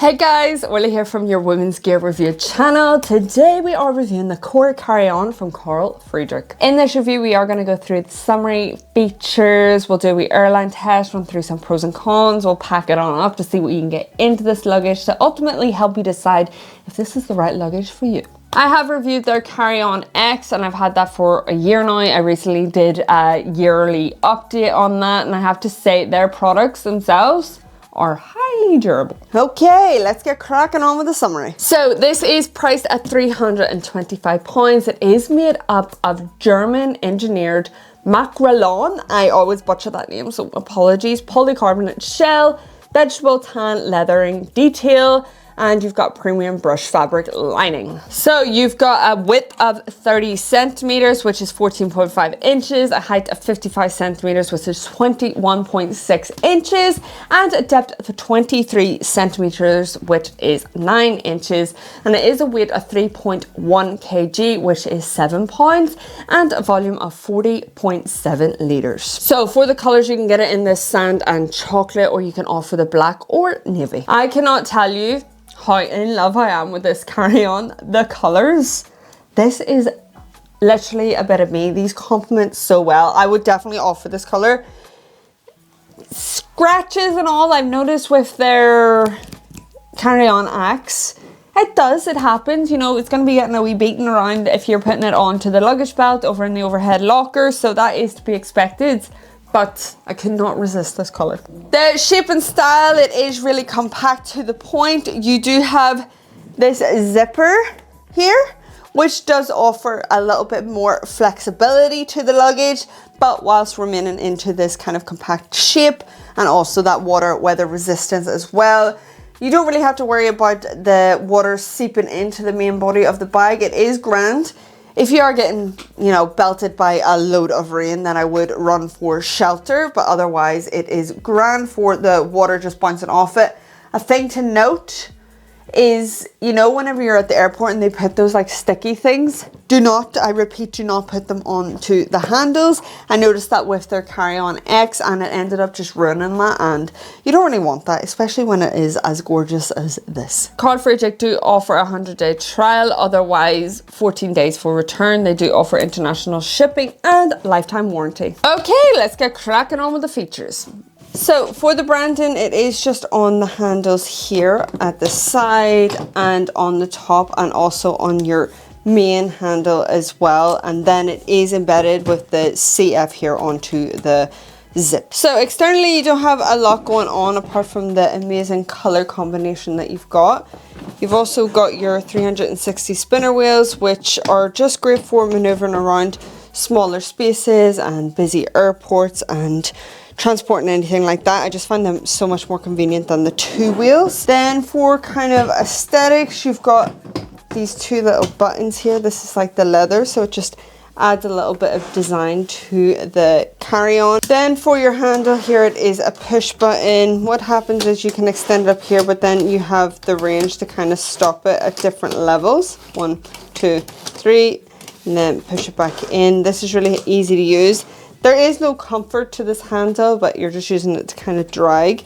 Hey guys, Orly here from your Women's Gear Review channel. Today we are reviewing the Friedrik Carry On from Carl Friedrik. In this review we are going to go through the summary, features, we'll do the airline test, run through some pros and cons, we'll pack it on up to see what you can get into this luggage to ultimately help you decide if this is the right luggage for you. I have reviewed their Carry On X and I've had that for a year now. I recently did a yearly update on that and I have to say their products themselves are highly durable. Okay, let's get cracking on with the summary. So this is priced at £325. It is made up of German engineered makrolon. I always butcher that name, so apologies. Polycarbonate shell, vegetable tan leathering detail, and you've got premium brush fabric lining. So you've got a width of 30 centimeters, which is 14.5 inches, a height of 55 centimeters, which is 21.6 inches, and a depth of 23 centimeters, which is 9 inches. And it is a weight of 3.1 kg, which is 7 pounds, and a volume of 40.7 liters. So for the colors, you can get it in this sand and chocolate, or you can opt for the black or navy. I cannot tell you how in love I am with this Carry On. The colors, this is literally a bit of me. These complement so well. I would definitely opt for this color. Scratches and all I've noticed with their Carry On X, it happens, you know, it's going to be getting a wee beaten around if you're putting it onto the luggage belt over in the overhead locker, so that is to be expected. But I could not resist this color. The shape and style, it is really compact to the point. You do have this zipper here, which does offer a little bit more flexibility to the luggage, but whilst remaining into this kind of compact shape, and also that water weather resistance as well. You don't really have to worry about the water seeping into the main body of the bag. It is grand. If you are getting, you know, belted by a load of rain, then I would run for shelter, but otherwise it is grand for the water just bouncing off it. A thing to note is, you know, whenever you're at the airport and they put those like sticky things, I repeat, do not put them onto the handles. I noticed that with their Carry On X and it ended up just ruining that, and you don't really want that, especially when it is as gorgeous as this. Carl Friedrik do offer a 100-day trial, otherwise 14 days for return. They do offer international shipping and lifetime warranty. Okay, let's get cracking on with the features. So for the branding, it is just on the handles here at the side and on the top, and also on your main handle as well. And then it is embedded with the CF here onto the zip. So externally, you don't have a lot going on apart from the amazing color combination that you've got. You've also got your 360 spinner wheels, which are just great for maneuvering around smaller spaces and busy airports and transporting anything like that. I just find them so much more convenient than the two wheels. Then for kind of aesthetics, you've got these two little buttons here. This is like the leather, so it just adds a little bit of design to the Carry On. Then for your handle here, it is a push button. What happens is you can extend it up here, but then you have the range to kind of stop it at different levels. 1, 2, 3, and then push it back in. This is really easy to use. There is no comfort to this handle, but you're just using it to kind of drag.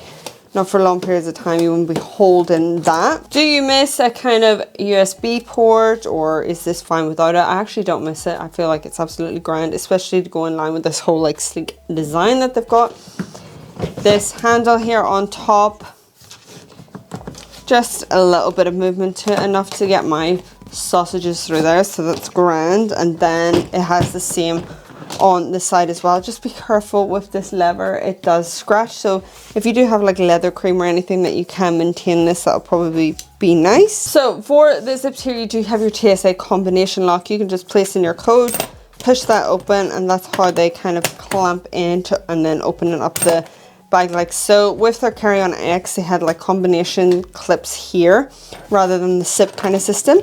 Now for long periods of time, you won't be holding that. Do you miss a kind of USB port, or is this fine without it? I actually don't miss it. I feel like it's absolutely grand, especially to go in line with this whole like sleek design that they've got. This handle here on top, just a little bit of movement to it, enough to get my sausages through there, so that's grand. And then it has the same on the side as well. Just be careful with this lever, it does scratch, so if you do have like leather cream or anything that you can maintain this, that'll probably be nice. So for the zips here, you do have your TSA combination lock. You can just place in your code, push that open, and that's how they kind of clamp into and then opening up the bag like so. With their Carry On X, they had like combination clips here rather than the zip kind of system.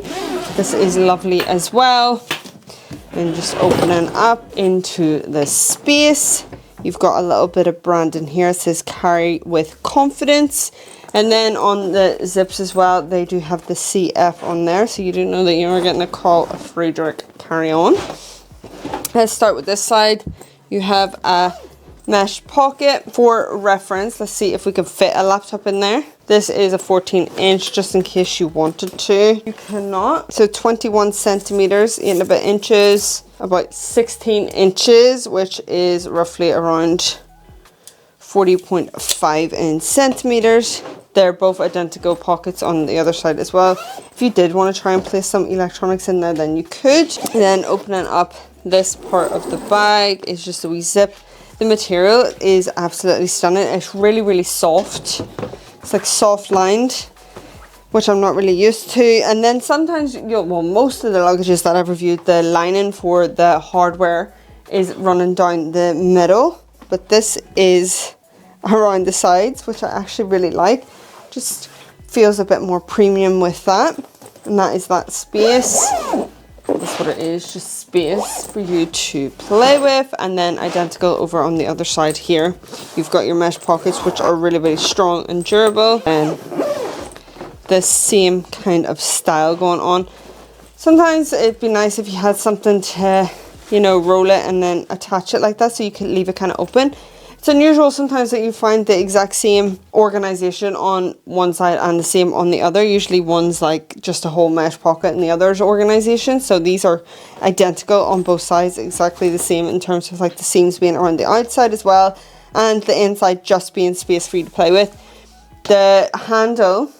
This is lovely as well. And just opening up into the space, you've got a little bit of branding here. It says carry with confidence. And then on the zips as well, they do have the CF on there, so you do know that you are getting a Carl Friedrik Carry On. Let's start with this side. You have a mesh pocket for reference. Let's see if we can fit a laptop in there. This is a 14-inch, just in case you wanted to. You cannot. So 21 centimeters, 8 and a bit inches, about 16 inches, which is roughly around 40.5 in centimeters. They're both identical pockets on the other side as well. If you did want to try and place some electronics in there, then you could. And then opening up this part of the bag is just a wee zip. The material is absolutely stunning. It's really, really soft. It's like soft lined, which I'm not really used to. And then sometimes, well, most of the luggages that I've reviewed, the lining for the hardware is running down the middle, but this is around the sides, which I actually really like. Just feels a bit more premium with that. And that is that space. That's what it is, just space for you to play with. And then identical over on the other side here. You've got your mesh pockets, which are really, really strong and durable. And the same kind of style going on. Sometimes it'd be nice if you had something to, you know, roll it and then attach it like that, so you could leave it kind of open. It's unusual sometimes that you find the exact same organization on one side and the same on the other. Usually one's like just a whole mesh pocket and the other's organization. So these are identical on both sides, exactly the same in terms of like the seams being around the outside as well, and the inside just being space for you to play with. The handle,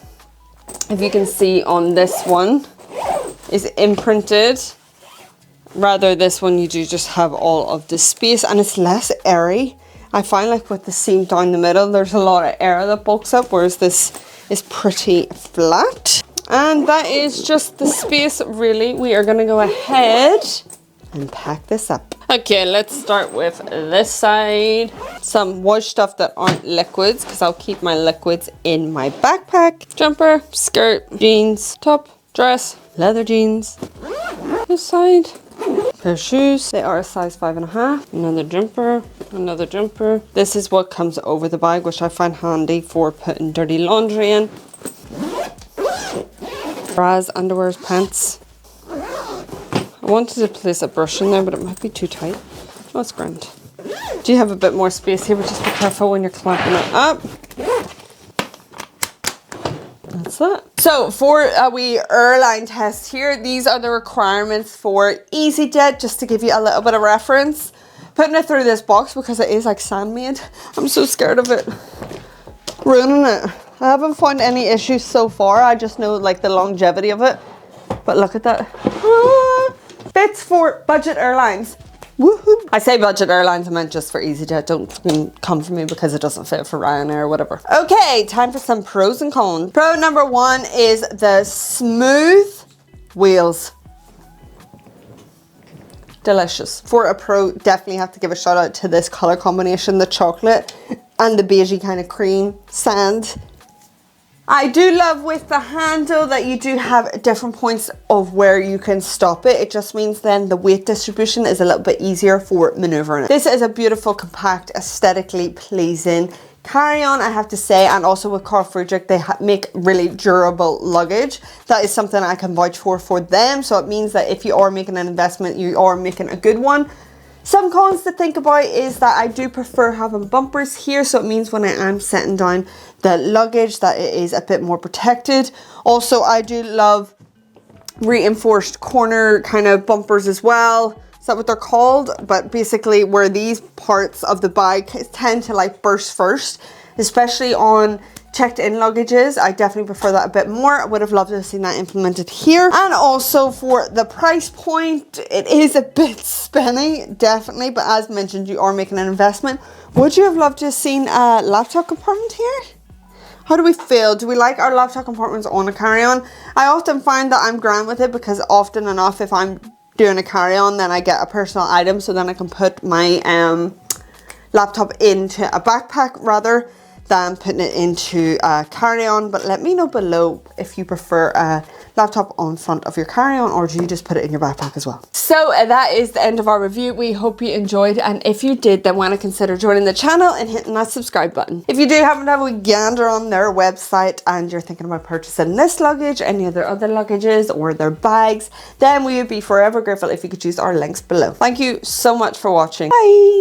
if you can see on this one, is imprinted. Rather, this one you do just have all of the space, and it's less airy. I find like with the seam down the middle, there's a lot of air that bulks up, whereas this is pretty flat. And that is just the space, really. We are gonna go ahead and pack this up. Okay, let's start with this side. Some wash stuff that aren't liquids, because I'll keep my liquids in my backpack. Jumper, skirt, jeans, top, dress, leather jeans. This side. Pair of shoes. They are a size 5.5. Another jumper, another jumper. This is what comes over the bag, which I find handy for putting dirty laundry in. Bras, underwears, pants. I wanted to place a brush in there, but it might be too tight. Oh, it's grand. Do you have a bit more space here, but just be careful when you're clamping it up. That's that. So for a wee airline test here, these are the requirements for EasyJet, just to give you a little bit of reference. Putting it through this box because it is like sand-made. I'm so scared of it ruining it. I haven't found any issues so far. I just know like the longevity of it. But look at that. Ah, fits for budget airlines. Woohoo! I say budget airlines, I meant just for EasyJet. Don't fucking come for me because it doesn't fit for Ryanair or whatever. Okay, time for some pros and cons. Pro number one is the smooth wheels. Delicious. For a pro, definitely have to give a shout out to this color combination, the chocolate and the beigey kind of cream sand. I do love with the handle that you do have different points of where you can stop it. It just means then the weight distribution is a little bit easier for maneuvering it. This is a beautiful, compact, aesthetically pleasing carry-on, I have to say, and also with Carl Friedrik, they make really durable luggage. That is something I can vouch for them. So it means that if you are making an investment, you are making a good one. Some cons to think about is that I do prefer having bumpers here, so it means when I am setting down the luggage that it is a bit more protected. Also, I do love reinforced corner kind of bumpers as well. Is that what they're called? But basically where these parts of the bag tend to like burst first, especially on checked in luggages. I definitely prefer that a bit more. I would have loved to have seen that implemented here. And also for the price point, it is a bit spenny, definitely, but as mentioned, you are making an investment. Would you have loved to have seen a laptop compartment here? How do we feel? Do we like our laptop compartments on a carry-on? I often find that I'm grand with it because often enough, if I'm doing a carry-on, then I get a personal item, so then I can put my laptop into a backpack rather than putting it into a carry-on. But let me know below if you prefer a laptop on front of your carry-on, or do you just put it in your backpack as well. So that is the end of our review. We hope you enjoyed, and if you did, then want to consider joining the channel and hitting that subscribe button. If you do happen to have a gander on their website and you're thinking about purchasing this luggage, any of their other luggages or their bags, then we would be forever grateful if you could use our links below. Thank you so much for watching. Bye!